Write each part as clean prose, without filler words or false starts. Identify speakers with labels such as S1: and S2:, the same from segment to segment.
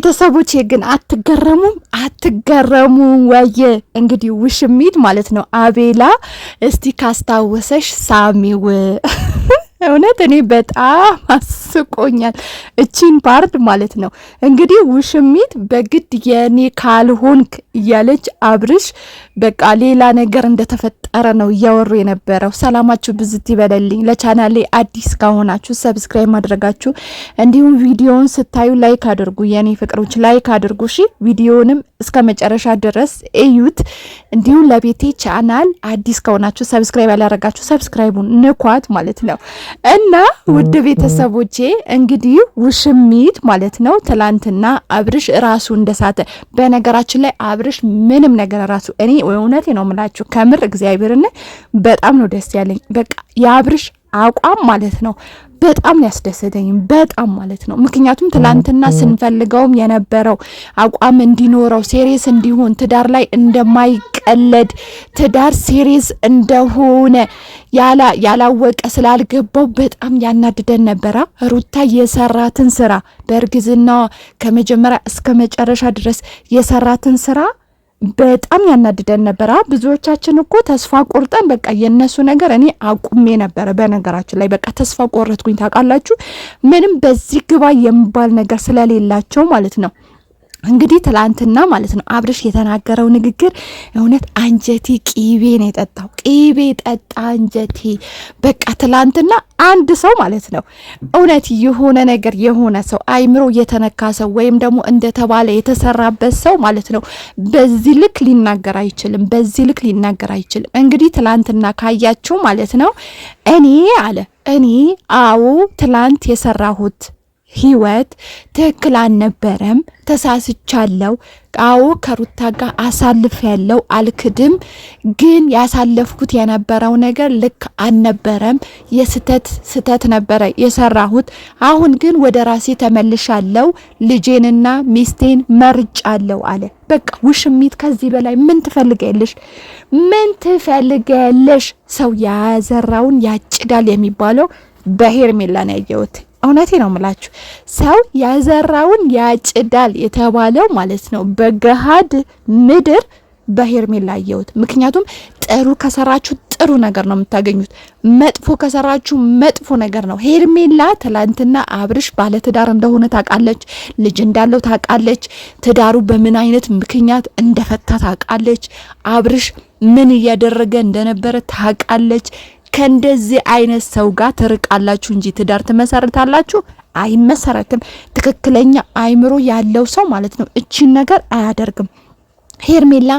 S1: ቤተሰቦቼ ግን አትገረሙም ወይ? እንግዲህ ውሽሚት ማለት ነው አቤላ እስቲ ካስታወሰሽ ሳሚው እውነት እኔ በጣም አስቆኛል እቺን ፓርት ማለት ነው። እንግዲህ ውሽሚት በግድ የኔ ካልሆንክ እያለች አብርሽ በቃ ሌላ ነገር እንደተፈጠረ ነው እያወሩ የነበረው። ሰላማችሁ ብዝት ይበለልኝ። ለቻናሌ አዲስ ከሆናችሁ ሰብስክራይብ ማድረጋችሁ እንዲሁም ቪዲዮውን ስታዩ ላይክ አድርጉ። የኔ ፍቅሮች ላይክ አድርጉ። እሺ ቪዲዮውንም እስከ መጨረሻ ድረስ እዩት። እንዲሁም ለቤቴ ቻናል አዲስ ከሆናችሁ ሰብስክራይብ ያላረጋችሁ ሰብስክራይቡን ንኳት ማለት ነው። እና ውድ ቤተሰቦቼ እንግዲህ ውሽሚት ማለት ነው ትላንትና አብርሽ ራሱ እንደሳተ። በነገራችን ላይ አብርሽ ምንም ነገር ራሱ እኔ እውነቴ ነው የምላችሁ ከምር እግዚአብሔርን በጣም ነው ደስ ያለኝ። በቃ የአብርሽ አቋም ማለት ነው በጣም ያስደሰተኝ በጣም ማለት ነው። ምክንያቱም ትላንትና ስንፈልገውም የነበረው አቋም እንዲኖረው ሴሪየስ እንዲሆን ትዳር ላይ እንደማይቀለድ ትዳር ሴሪየስ እንደሆነ ያላወቀ ስላልገባው በጣም ያናድደን ነበራ። ሩታ የሰራትን ስራ በእርግዝና ከመጀመሪያ እስከ መጨረሻ ድረስ የሰራትን ስራ በጣም ያናድደን ነበራ። ብዙዎቻችን እኮ ተስፋ ቆርጠን በቃ የነሱ ነገር እኔ አቁሜ ነበረ። በነገራችን ላይ በቃ ተስፋ ቆረጥኩኝ ታውቃላችሁ። ምንም በዚህ ግባ የሚባል ነገር ስለሌላቸው ማለት ነው። እንግዲህ ትላንትና ማለት ነው አብርሽ የተናገረው ንግግር እውነት አንጀቴ ቂቤ ነው የጠጣው። ቂቤ ጠጣ አንጀቴ። በቃ ትላንትና አንድ ሰው ማለት ነው እውነት የሆነ ነገር የሆነ ሰው አይምሮ የተነካ ሰው ወይም ደግሞ እንደተባለ የተሰራበት ሰው ማለት ነው በዚህ ልክ ሊናገር አይችልም። እንግዲህ ትላንትና ካያችሁ ማለት ነው እኔ አዎ ትላንት የሰራሁት ህይወት ትክክል አልነበረም፣ ተሳስቻለሁ። አዎ ከሩታ ጋር አሳልፍ ያለው አልክድም፣ ግን ያሳለፍኩት የነበረው ነገር ልክ አልነበረም። የስተት ነበረ የሰራሁት። አሁን ግን ወደ ራሴ ተመልሻለሁ፣ ልጄንና ሚስቴን መርጫለሁ አለ። በቃ ውሽሚት ከዚህ በላይ ምን ትፈልጊያለሽ? ሰው ያዘራውን ያጭዳል የሚባለው በሄርሜላ ነው ያየሁት። እውነቴ ነው የምላችሁ ሰው ያዘራውን ያጭዳል የተባለው ማለት ነው በገሃድ ምድር በሄርሜላ ያየሁት። ምክንያቱም ጥሩ ከሰራችሁ ጥሩ ነገር ነው የምታገኙት፣ መጥፎ ከሰራችሁ መጥፎ ነገር ነው። ሄርሜላ ትላንትና አብርሽ ባለትዳር እንደሆነ ታውቃለች፣ ልጅ እንዳለው ታውቃለች፣ ትዳሩ በምን አይነት ምክንያት እንደፈታ ታውቃለች፣ አብርሽ ምን እያደረገ እንደነበረ ታውቃለች። ከእንደዚህ አይነት ሰው ጋር ትርቃላችሁ እንጂ ትዳር ትመሰርታላችሁ? አይመሰረትም። ትክክለኛ አይምሮ ያለው ሰው ማለት ነው እቺን ነገር አያደርግም። ሄርሜላ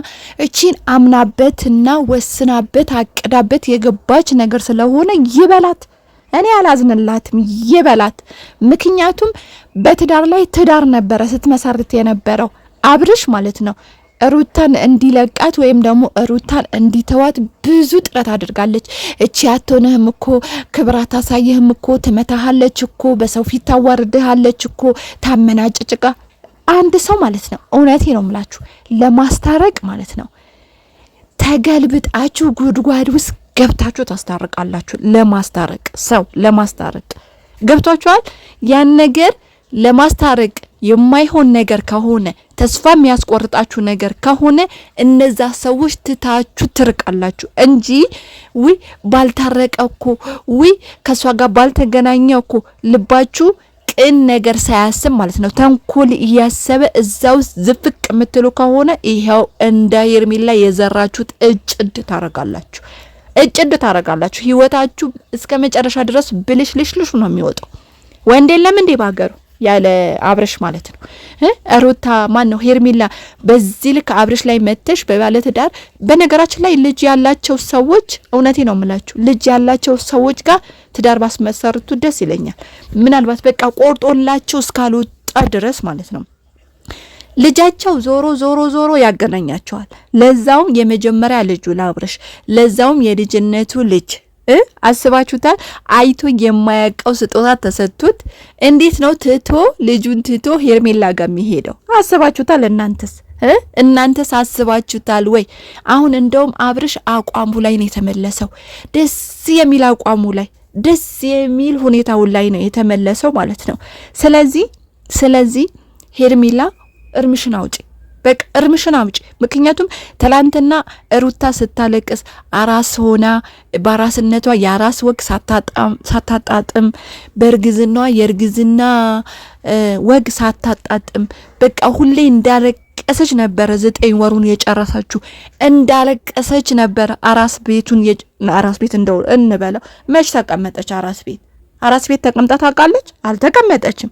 S1: እቺን አምናበትና ወስናበት አቅዳበት የገባች ነገር ስለሆነ ይበላት። እኔ አላዝንላትም፣ ይበላት። ምክንያቱም በትዳር ላይ ትዳር ነበረ ስትመሰርት የነበረው አብርሽ ማለት ነው። ሩታን እንዲለቃት ወይም ደግሞ ሩታን እንዲተዋት ብዙ ጥረት አድርጋለች። እቺ አትሆንህም እኮ ክብራት አሳይህም እኮ ትመታሃለች እኮ በሰው ፊት ታዋርድሃለች እኮ ታመናጭጭቃ አንድ ሰው ማለት ነው እውነቴ ነው የምላችሁ ለማስታረቅ ማለት ነው ተገልብጣችሁ ጉድጓድ ውስጥ ገብታችሁ ታስታርቃላችሁ። ለማስታረቅ ገብቷችኋል። ያን ነገር ለማስታረቅ የማይሆን ነገር ከሆነ ተስፋ የሚያስቆርጣችሁ ነገር ከሆነ እነዛ ሰዎች ትታችሁ ትርቃላችሁ እንጂ ባልታረቀኩ ከሷ ጋር ባልተገናኘው እኮ ልባችሁ ቅን ነገር ሳያስብ ማለት ነው ተንኮል እያሰበ እዛው ዝፍቅ የምትሉ ከሆነ ይሄው እንደ ሄርሜላ የዘራችሁት እጭድ ታረጋላችሁ። ህይወታችሁ እስከ መጨረሻ ድረስ ብልሽልሽልሹ ነው የሚወጣው። ወንድ የለም እንዴ ባገሩ ያለ አብርሽ ማለት ነው። ሩታ ማን ነው ሄርሜላ በዚህ ልክ አብርሽ ላይ መተሽ በባለትዳር በነገራችን ላይ ልጅ ያላቸው ሰዎች እውነቴ ነው የምላችሁ ልጅ ያላቸው ሰዎች ጋር ትዳር ባስመሰርቱ ደስ ይለኛል። ምናልባት በቃ ቆርጦላቸው እስካልወጣ ድረስ ማለት ነው ልጃቸው ዞሮ ያገናኛቸዋል። ለዛውም የመጀመሪያ ልጁ ለአብርሽ ለዛውም የልጅነቱ ልጅ አስባችሁታል? አይቶ የማያውቀው ስጦታ ተሰጥቶት እንዴት ነው ልጁን ትቶ ሄርሜላ ጋር የሚሄደው? አስባችሁታል? እናንተስ አስባችሁታል ወይ? አሁን እንደውም አብርሽ አቋሙ ላይ ነው የተመለሰው። ደስ የሚል አቋሙ ላይ ደስ የሚል ሁኔታው ላይ ነው የተመለሰው ማለት ነው። ስለዚህ ሄርሜላ እርምሽን አውጪ፣ በቃ እርምሽን አውጪ። ምክንያቱም ትላንትና ሩታ ስታለቅስ አራስ ሆና በራስነቷ የአራስ ወግ ሳታጣጥም በእርግዝናዋ የእርግዝና ወግ ሳታጣጥም በቃ ሁሌ እንዳለቀሰች ነበረ 9 ወሩን የጨረሰችው። እንዳለቀሰች ነበረ አራስ ቤት እንደው እንበለው መች ተቀመጠች? አራስ ቤት ተቀምጣ ታውቃለች? አልተቀመጠችም።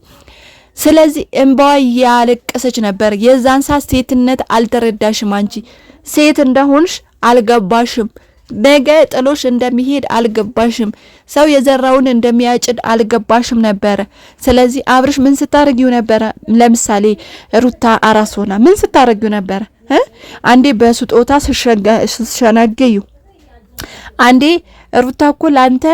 S1: ስለዚህ እንባዋ ያለቀሰች ነበር። የዛን ሰዓት ሴትነት አልተረዳሽም። አንቺ ሴት እንደሆንሽ አልገባሽም። ነገ ጥሎሽ እንደሚሄድ አልገባሽም። ሰው የዘራውን እንደሚያጭድ አልገባሽም ነበረ። ስለዚህ አብርሽ ምን ስታረጊው ነበረ? ለምሳሌ ሩታ አራስ ሆና ምን ስታረጊው ነበረ? አንዴ በስጦታ ስሸነገዩ፣ አንዴ ሩታ እኮ ላንተ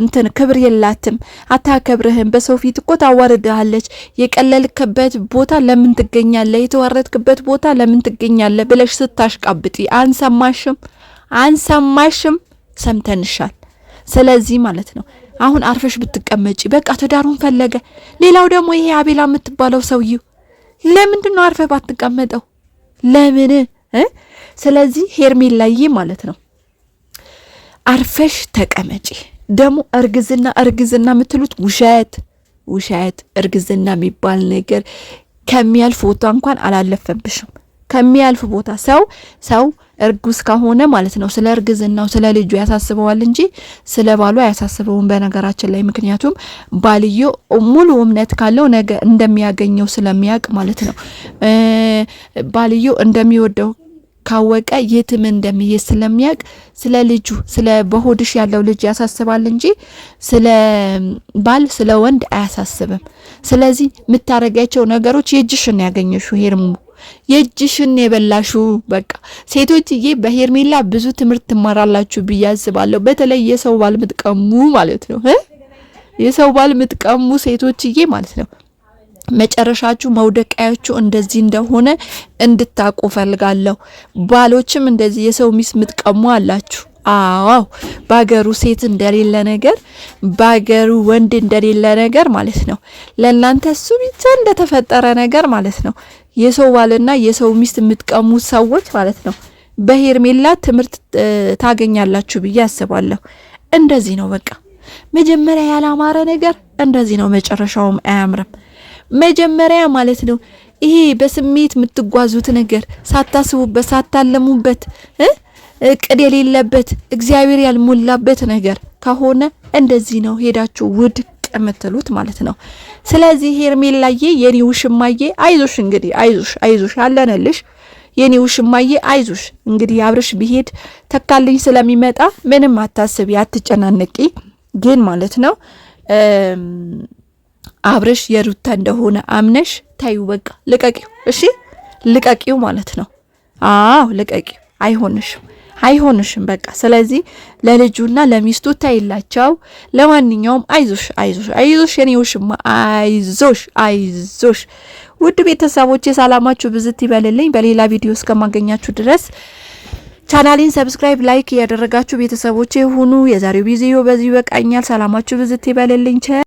S1: እንትን ክብር የላትም፣ አታከብርህም፣ በሰው ፊት እኮ ታዋርድሃለች፣ የቀለልክበት ቦታ ለምን ትገኛለህ፣ የተዋረድክበት ቦታ ለምን ትገኛለህ ብለሽ ስታሽቃብጪ አንሰማሽም? ሰምተንሻል። ስለዚህ ማለት ነው አሁን አርፈሽ ብትቀመጪ በቃ ትዳሩን ፈለገ። ሌላው ደግሞ ይሄ አቤላ የምትባለው ሰውዬው ለምንድን ነው አርፈ ባትቀመጠው? ለምን? ስለዚህ ሄርሜላዬ ማለት ነው አርፈሽ ተቀመጪ። ደግሞ እርግዝና የምትሉት ውሸት። እርግዝና የሚባል ነገር ከሚያልፍ ቦታ እንኳን አላለፈብሽም። ከሚያልፍ ቦታ ሰው እርጉዝ ከሆነ ማለት ነው ስለ እርግዝናው ስለ ልጁ ያሳስበዋል እንጂ ስለ ባሉ አያሳስበውም። በነገራችን ላይ ምክንያቱም ባልዮ ሙሉ እምነት ካለው ነገ እንደሚያገኘው ስለሚያውቅ ማለት ነው። ባልዮ እንደሚወደው ካወቀ የትም እንደሚሄድ ስለሚያውቅ ስለ ልጁ ስለ በሆድሽ ያለው ልጅ ያሳስባል እንጂ ስለ ባል ስለ ወንድ አያሳስብም። ስለዚህ የምታረጋቸው ነገሮች የእጅሽን ያገኘሽው ሄርሙ የእጅሽን የበላሹ። በቃ ሴቶችዬ በሄርሜላ ብዙ ትምህርት ትማራላችሁ ብዬ አስባለሁ። በተለይ የሰው ባል ምትቀሙ ማለት ነው የሰው ባል ምትቀሙ ሴቶችዬ ማለት ነው መጨረሻችሁ መውደቂያችሁ እንደዚህ እንደሆነ እንድታቁ ፈልጋለሁ። ባሎችም እንደዚህ የሰው ሚስት ምትቀሙ አላችሁ። አዎ ባገሩ ሴት እንደሌለ ነገር ባገሩ ወንድ እንደሌለ ነገር ማለት ነው። ለእናንተ እሱ ብቻ እንደተፈጠረ ነገር ማለት ነው። የሰው ባልና የሰው ሚስት ምትቀሙ ሰዎች ማለት ነው በሄርሜላ ትምህርት ታገኛላችሁ ብዬ አስባለሁ። እንደዚህ ነው በቃ መጀመሪያ ያላማረ ነገር እንደዚህ ነው መጨረሻውም አያምርም። መጀመሪያ ማለት ነው ይሄ በስሜት የምትጓዙት ነገር ሳታስቡበት ሳታለሙበት እቅድ የሌለበት እግዚአብሔር ያልሞላበት ነገር ከሆነ እንደዚህ ነው ሄዳችሁ ውድቅ የምትሉት ማለት ነው። ስለዚህ ሄርሜላዬ የኔ ውሽማዬ አይዞሽ፣ እንግዲህ አይዞሽ አለንልሽ የኔ ውሽማዬ አይዞሽ። እንግዲህ አብርሽ ቢሄድ ተካልኝ ስለሚመጣ ምንም አታስቢ፣ አትጨናነቂ። ግን ማለት ነው አብርሽ የሩታ እንደሆነ አምነሽ ታዩ። በቃ ልቀቂው፣ እሺ ልቀቂው ማለት ነው። አዎ ልቀቂው፣ አይሆንሽም በቃ። ስለዚህ ለልጁና ለሚስቱ ታይላቸው። ለማንኛውም አይዞሽ የኔ ውሽማ አይዞሽ። ውድ ቤተሰቦቼ ሰላማችሁ ብዝት ይበልልኝ። በሌላ ቪዲዮ እስከማገኛችሁ ድረስ ቻናሌን ሰብስክራይብ፣ ላይክ ያደረጋችሁ ቤተሰቦቼ ሁኑ። የዛሬው ቪዲዮ በዚህ ይበቃኛል። ሰላማችሁ ብዝት ይበልልኝ።